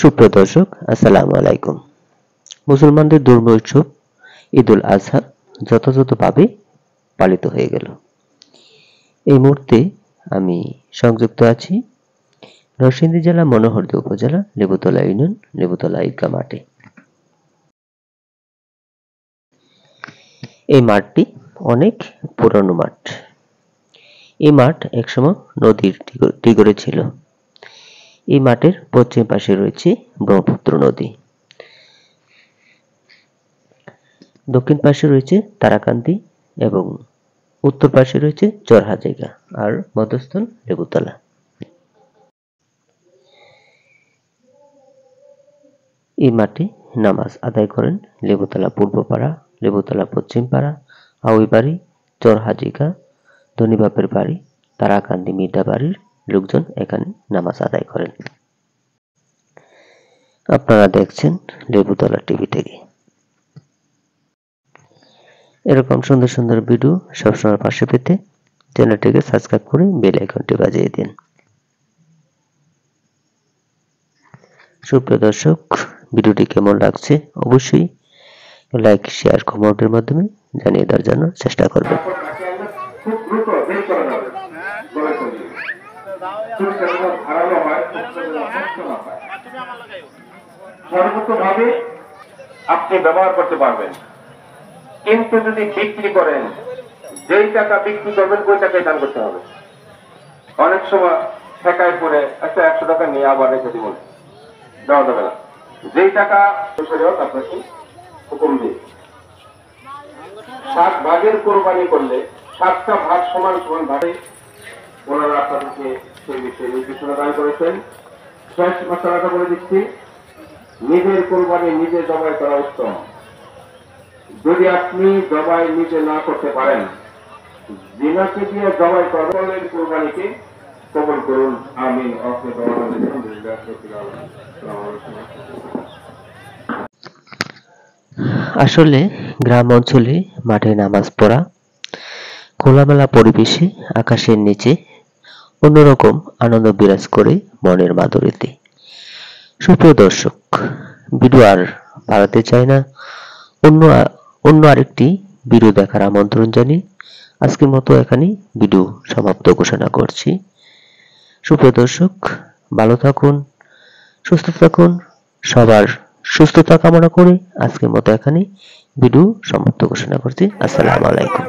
সুপ্রিয় দর্শক, আসসালামু আলাইকুম। মুসলমানদের ধর্মীয় উৎসব ঈদুল আজহা যথাযথভাবে পালিত হয়ে গেল। এই মুহূর্তে আমি সংযুক্ত আছি নরসিংদী জেলা মনোহরদী উপজেলা লেবুতলা ইউনিয়ন লেবুতলা ঈদগাহ মাঠে। এই মাঠটি অনেক পুরনো মাঠ। এই মাঠ একসময় নদীর তীরে ছিল। এই মাঠের পশ্চিম পাশে রয়েছে ব্রহ্মপুত্র নদী, দক্ষিণ পাশে রয়েছে তারাকান্দি এবং উত্তর পাশে রয়েছে চরহাজাইগা আর মধ্যস্থল লেবুতলা। এই মাঠে নামাজ আদায় করেন লেবুতলা পূর্বপাড়া, লেবুতলা পশ্চিমপাড়া, আউইবাড়ি, চরহাজিগা, ধনীবাপের বাড়ি, তারাকান্দি মির্জা বাড়ির লোকজন এখানে নামাজ আদায় করেন। আপনারা দেখছেন লেবুতলা টিভি থেকে। এরকম সুন্দর সুন্দর ভিডিও সবসময় পাশে পেতে চ্যানেলটিকে সাবস্ক্রাইব করে বেল আইকনটি বাজিয়ে দিন। সুপ্রিয় দর্শক, ভিডিওটি কেমন লাগছে অবশ্যই লাইক, শেয়ার, কমেন্টের মাধ্যমে জানিয়ে দেওয়ার জন্য চেষ্টা করবেন। সর্বোচ্চভাবে আপনি ব্যবহার করতে পারবেন, কিন্তু যদি বিক্রি করেন, যেই টাকা বিক্রি করবেন ওই টাকায় দান করতে হবে। অনেক সময় ঠেকায় পড়ে একটা 100 টাকা নিয়ে আবার রেখে দিব, দেওয়া যাবে না। যেই টাকা আপনাকে হুকুম দিয়ে 7 ভাগের কোরবানি করলে 7টা ভাগ সমান সমান ভাগে ওনারা আপনাদেরকে সেই বিষয়ে নির্দেশনা দান করেছেন। শেষ মশলাটা বলে দিচ্ছি, নিজের কোরবানি নিজে জবাই করা উত্তম। যদি আপনি জবাই নিজে না করতে পারেন, জিনাকে দিয়ে জবাই করেন, কোরবানিকে কবুল করুন। আমিন। আসলে গ্রাম অঞ্চলে মাঠে নামাজ পড়া, খোলামেলা পরিবেশে আকাশের নিচে অন্যরকম আনন্দ বিরাজ করে মনের মাধুরীতে। সুপ্রিয় দর্শক, ভিডিও আর বাড়াতে চাই না, অন্য আরেকটি ভিডিও দেখার আমন্ত্রণ জানিয়ে আজকের মতো এখানে ভিডিও সমাপ্ত ঘোষণা করছি। সুপ্রিয় দর্শক, ভালো থাকুন, সুস্থ থাকুন, সবার সুস্থতা কামনা করে আজকের মতো এখানে ভিডিও সমাপ্ত ঘোষণা করছি। আসসালামু আলাইকুম।